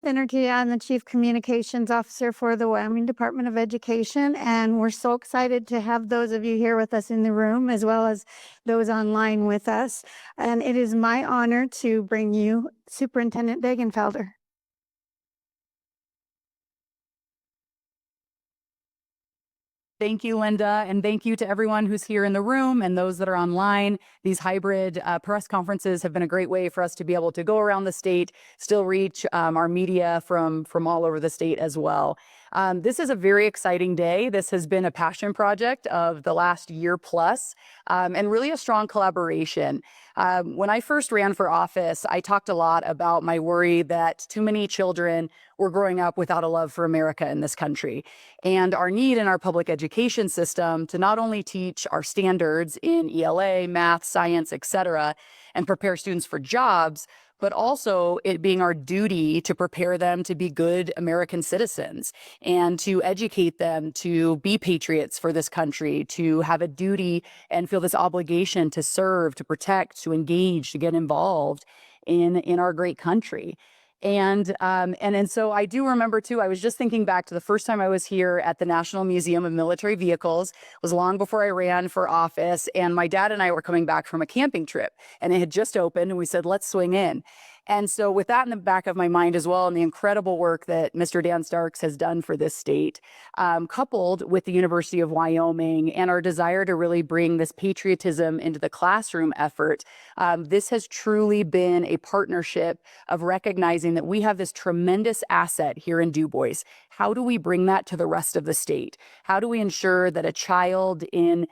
Energy. I'm the Chief Communications Officer for the Wyoming Department of Education, and we're so excited to have those of you here with us in the room as well as those online with us. And it is my honor to bring you Superintendent Degenfelder. Thank you, Linda, and thank you to everyone who's here in the room and those that are online. These hybrid press conferences have been a great way for us to be able to go around the state, still reach our media from all over the state as well. This is a very exciting day. This has been a passion project of the last year plus, and really a strong collaboration. When I first ran for office, I talked a lot about my worry that too many children were growing up without a love for America in this country, and our need in our public education system to not only teach our standards in ELA, math, science, etc., and prepare students for jobs, but also it being our duty to prepare them to be good American citizens and to educate them to be patriots for this country, to have a duty and feel this obligation to serve, to protect, to engage, to get involved in our great country. And so I do remember too, I was just thinking back to the first time I was here at the National Museum of Military Vehicles. It was long before I ran for office, and my dad and I were coming back from a camping trip, and it had just opened, and we said, let's swing in. And so with that in the back of my mind as well, and the incredible work that Mr. Dan Starks has done for this state, coupled with the University of Wyoming and our desire to really bring this patriotism into the classroom effort, this has truly been a partnership of recognizing that we have this tremendous asset here in Du Bois. How do we bring that to the rest of the state? How do we ensure that a child in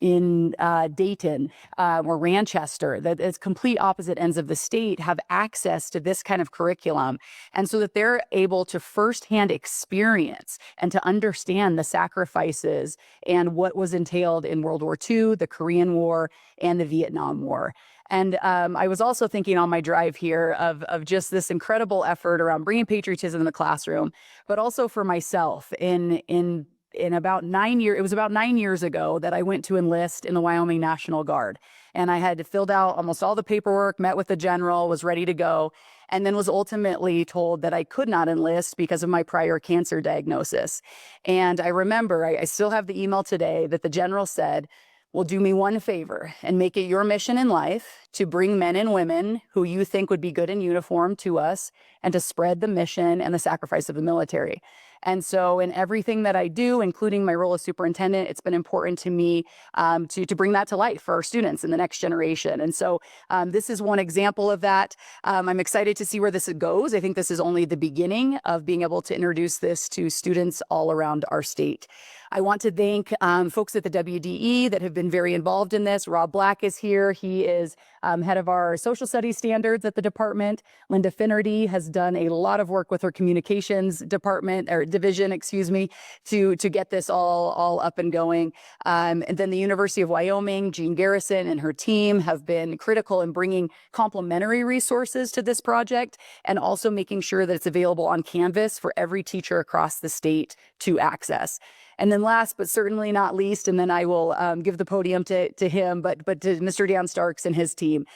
Dayton or Manchester, that it's complete opposite ends of the state, have access to this kind of curriculum, and so that they're able to firsthand experience and to understand the sacrifices and what was entailed in World War II, the Korean War, and the Vietnam War. And I was also thinking on my drive here of just this incredible effort around bringing patriotism in the classroom, but also for myself in about 9 years, it was about 9 years ago that I went to enlist in the Wyoming National Guard. And I had filled out almost all the paperwork, met with the general, was ready to go, and then was ultimately told that I could not enlist because of my prior cancer diagnosis. And I remember, I still have the email today that the general said, well, do me one favor and make it your mission in life to bring men and women who you think would be good in uniform to us and to spread the mission and the sacrifice of the military. And so in everything that I do, including my role as superintendent, it's been important to me to bring that to life for our students in the next generation. And so this is one example of that. I'm excited to see where this goes. I think this is only the beginning of being able to introduce this to students all around our state. I want to thank folks at the WDE that have been very involved in this. Rob Black is here. He is head of our social studies standards at the department. Linda Finnerty has done a lot of work with her communications department or division, excuse me, to get this all up and going. And then the University of Wyoming, Jean Garrison and her team have been critical in bringing complementary resources to this project and also making sure that it's available on Canvas for every teacher across the state to access. And then last, but certainly not least, and then I will give the podium to him, but to Mr. Dan Starks and his team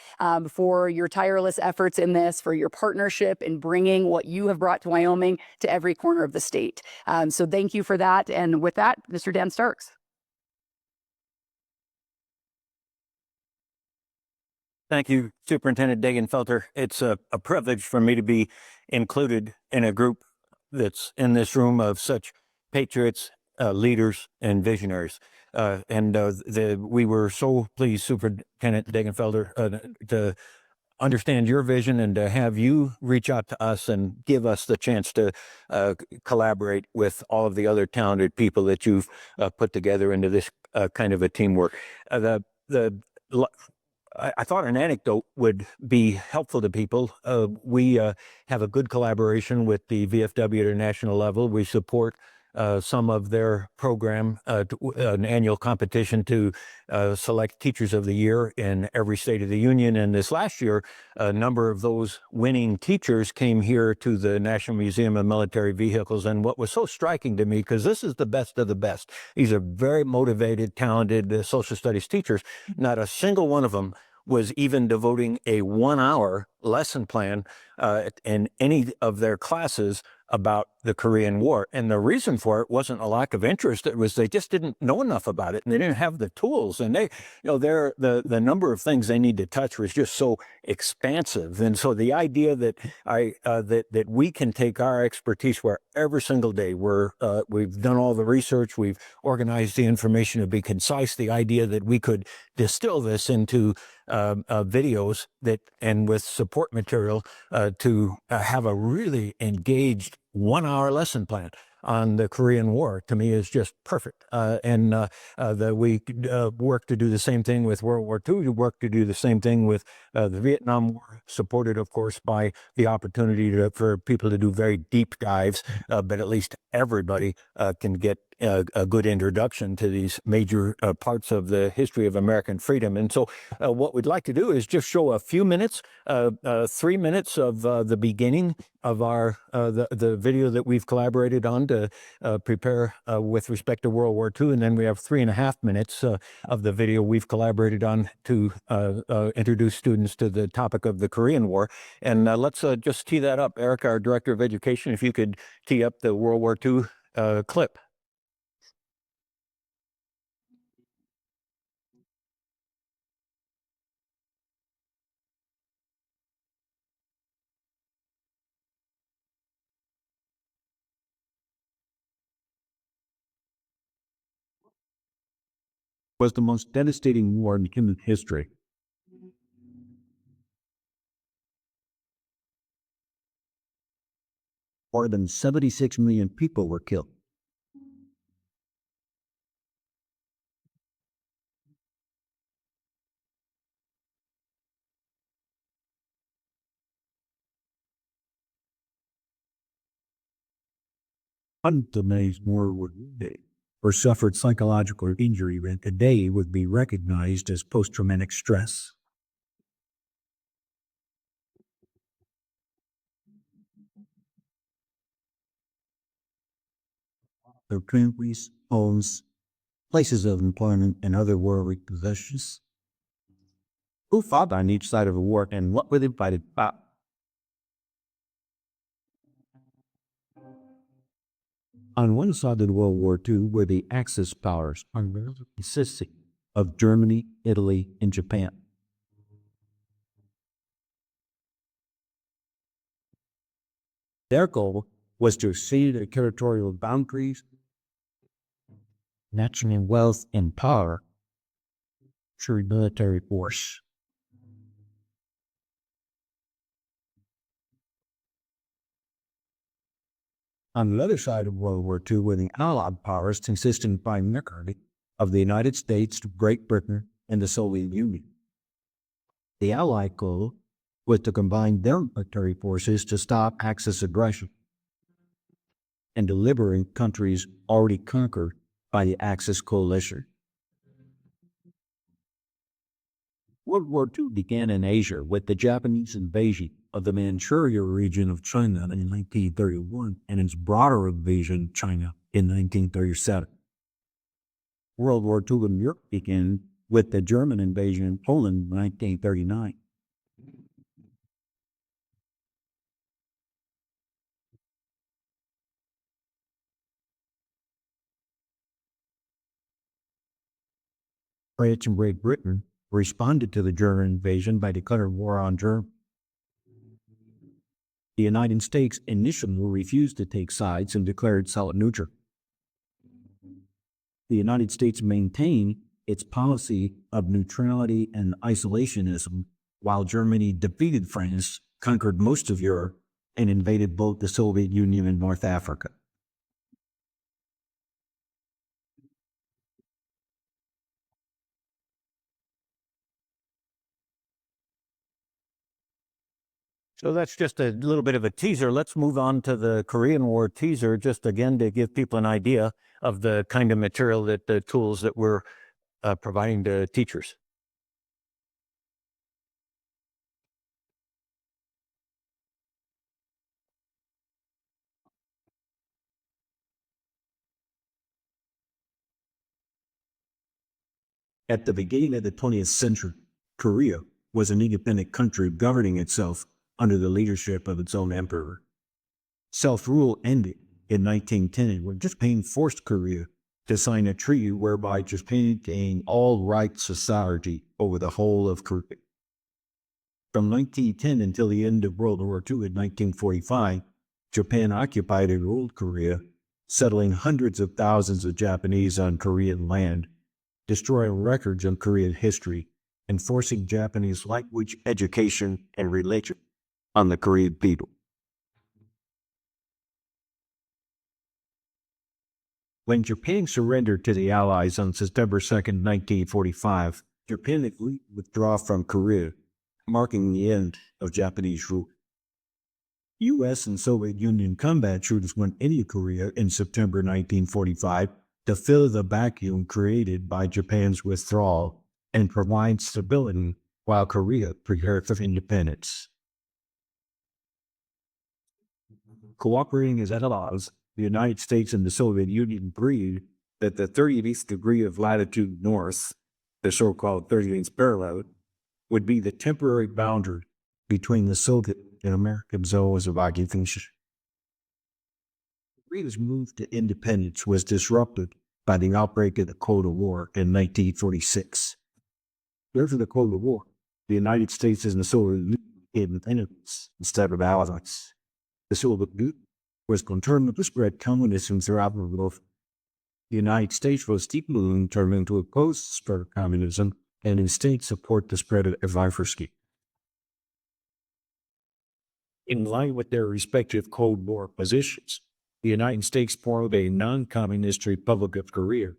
for your tireless efforts in this, for your partnership in bringing what you have brought to Wyoming to every corner of the state. So thank you for that. And with that, Mr. Dan Starks. Thank you, Superintendent Degenfelder. It's a privilege for me to be included in a group that's in this room of such patriots, leaders, and visionaries. We were so pleased, Superintendent Degenfelder, to understand your vision and to have you reach out to us and give us the chance to collaborate with all of the other talented people that you've put together into this kind of a teamwork. I thought an anecdote would be helpful to people. We have a good collaboration with the VFW at a national level. We support some of their program, an annual competition to select Teachers of the Year in every state of the union. And this last year, a number of those winning teachers came here to the National Museum of Military Vehicles. And what was so striking to me, because this is the best of the best, these are very motivated, talented social studies teachers. Not a single one of them was even devoting a 1-hour lesson plan in any of their classes about the Korean War. And the reason for it wasn't a lack of interest. It was they just didn't know enough about it, and they didn't have the tools. And the number of things they need to touch was just so expansive. And so the idea that that we can take our expertise where every single day we've done all the research, we've organized the information to be concise. The idea that we could distill this into videos and with support material to have a really engaged 1-hour lesson plan on the Korean War, to me, is just perfect. We work to do the same thing with World War II. We work to do the same thing with the Vietnam War, supported, of course, by the opportunity for people to do very deep dives, but at least everybody can get a good introduction to these major parts of the history of American freedom. And so what we'd like to do is just show a few minutes, 3 minutes of the beginning of our the video that we've collaborated on to prepare with respect to World War II. And then we have 3.5 minutes of the video we've collaborated on to introduce students to the topic of the Korean War. And let's just tee that up. Eric, our Director of Education, if you could tee up the World War II clip. Was the most devastating war in human history. More than 76 million people were killed. Hundreds of millions more were wounded or suffered psychological injury that today would be recognized as post-traumatic stress. Their families, homes, places of employment, and other worldly possessions. Who fought on each side of the war and what were they fighting about? On one side of World War II were the Axis powers, consisting of Germany, Italy, and Japan. Their goal was to exceed their territorial boundaries, national wealth, and power through military force. On the other side of World War II were the Allied powers, consisting primarily of the United States, Great Britain, and the Soviet Union. The Allied goal was to combine their military forces to stop Axis aggression and to liberate countries already conquered by the Axis coalition. World War II began in Asia with the Japanese invasion of the Manchuria region of China in 1931 and its broader invasion of China in 1937. World War II in Europe began with the German invasion of Poland in 1939. France and Great Britain responded to the German invasion by declaring war on Germany. The United States initially refused to take sides and declared itself neutral. The United States maintained its policy of neutrality and isolationism, while Germany defeated France, conquered most of Europe, and invaded both the Soviet Union and North Africa. So that's just a little bit of a teaser. Let's move on to the Korean War teaser, just again to give people an idea of the kind of material the tools that we're providing to teachers. At the beginning of the 20th century, Korea was an independent country governing itself under the leadership of its own emperor. Self-rule ended in 1910 when Japan forced Korea to sign a treaty whereby Japan gained all rights society over the whole of Korea. From 1910 until the end of World War II in 1945, Japan occupied and ruled Korea, settling hundreds of thousands of Japanese on Korean land, destroying records of Korean history, and forcing Japanese language, education, and religion on the Korean people. When Japan surrendered to the Allies on September 2, 1945, Japan agreed to withdraw from Korea, marking the end of Japanese rule. U.S. and Soviet Union combat troops went into Korea in September 1945 to fill the vacuum created by Japan's withdrawal and provide stability while Korea prepared for independence. Cooperating as allies, the United States and the Soviet Union agreed that the 38th degree of latitude north, the so-called 38th parallel, would be the temporary boundary between the Soviet and American zones of occupation. Korea's move to independence was disrupted by the outbreak of the Cold War in 1946. After the Cold War, the United States and the Soviet Union became enemies instead of allies. The Soviet Union was concerned to spread communism throughout the world. The United States was deeply determined to oppose the spread of communism and instead support the spread of diversity. In line with their respective Cold War positions, the United States formed a non-communist Republic of Korea,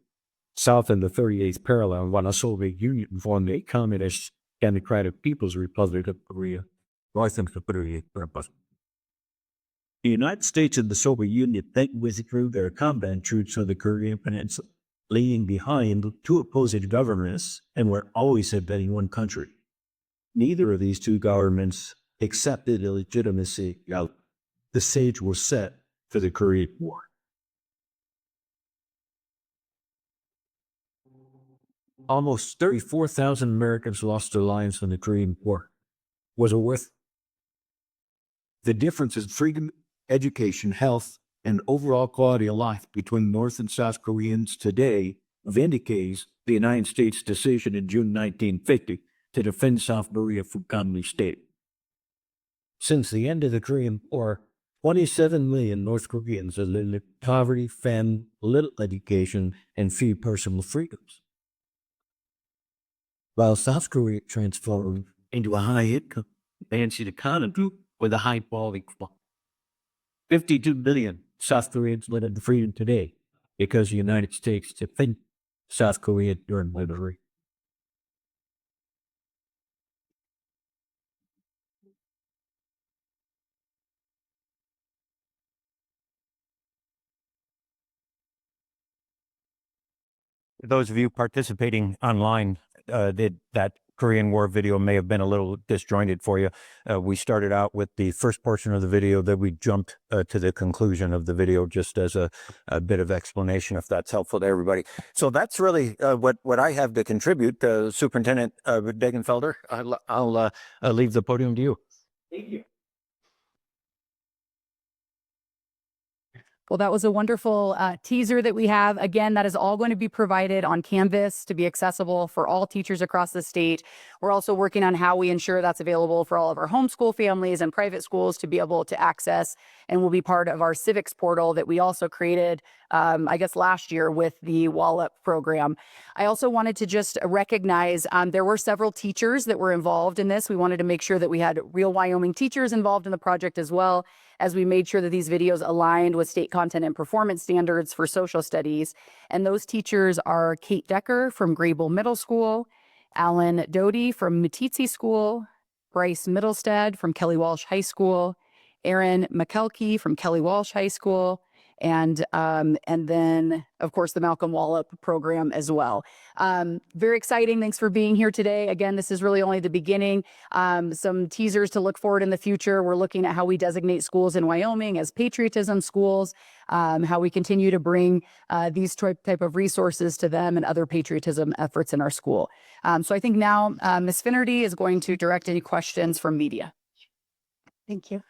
south of the 38th parallel, while the Soviet Union formed a communist Democratic People's Republic of Korea, north of the 38th parallel. The United States and the Soviet Union then withdrew their combat troops from the Korean Peninsula, leaving behind two opposing governments and were always had been in one country. Neither of these two governments accepted the legitimacy of the stage was set for the Korean War. Almost 34,000 Americans lost their lives in the Korean War. Was it worth it? The difference in freedom, education, health, and overall quality of life between North and South Koreans today vindicates the United States' decision in June 1950 to defend South Korea from communist state. Since the end of the Korean War, 27 million North Koreans have lived in poverty, famine, little education, and few personal freedoms, while South Korea transformed into a high-income, advancing economy with a high-quality life. 52 million South Koreans live in freedom today because the United States defended South Korea during liberation. Those of you participating online, that Korean War video may have been a little disjointed for you. We started out with the first portion of the video, then we jumped to the conclusion of the video just as a bit of explanation, if that's helpful to everybody. So that's really what I have to contribute. Superintendent Degenfelder, I'll leave the podium to you. Thank you. Well, that was a wonderful teaser that we have. Again, that is all going to be provided on Canvas to be accessible for all teachers across the state. We're also working on how we ensure that's available for all of our homeschool families and private schools to be able to access, and will be part of our Civics portal that we also created, I guess, last year with the Wallop program. I also wanted to just recognize there were several teachers that were involved in this. We wanted to make sure that we had real Wyoming teachers involved in the project as well, as we made sure that these videos aligned with state content and performance standards for social studies. And those teachers are Kate Decker from Grable Middle School, Alan Doty from Meeteetse School, Bryce Middlestead from Kelly Walsh High School, Aaron McKelkey from Kelly Walsh High School, and then of course the Malcolm Wallop program as well. Very exciting. Thanks for being here today. Again, this is really only the beginning. Some teasers to look forward in the future. We're looking at how we designate schools in Wyoming as patriotism schools, how we continue to bring these type of resources to them and other patriotism efforts in our school. So I think now Ms. Finnerty is going to direct any questions from media. Thank you.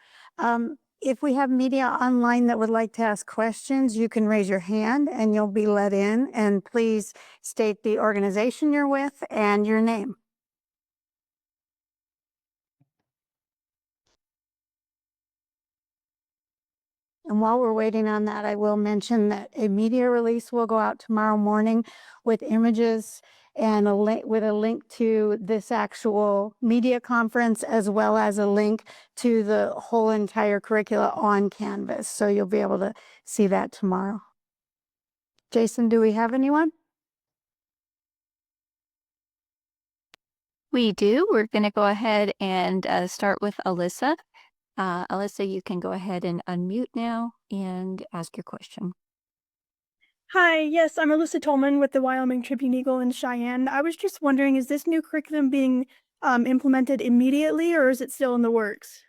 If we have media online that would like to ask questions, you can raise your hand and you'll be let in. And please state the organization you're with and your name. And while we're waiting on that, I will mention that a media release will go out tomorrow morning with images and with a link to this actual media conference, as well as a link to the whole entire curricula on Canvas. So you'll be able to see that tomorrow. Jason, do we have anyone? We do. We're going to go ahead and start with Alyssa. Alyssa, you can go ahead and unmute now and ask your question. Hi, yes, I'm Alyssa Tolman with the Wyoming Tribune Eagle in Cheyenne. I was just wondering, is this new curriculum being implemented immediately, or is it still in the works?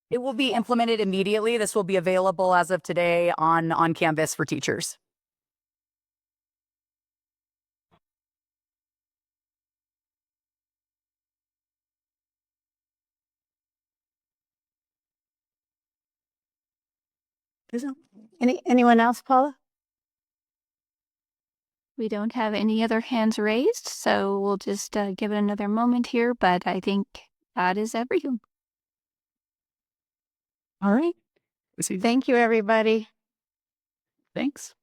It will be implemented immediately. This will be available as of today on Canvas for teachers. Anyone else, Paula? We don't have any other hands raised, so we'll just give it another moment here, but I think that is everything. All right. Thank you, everybody. Thanks.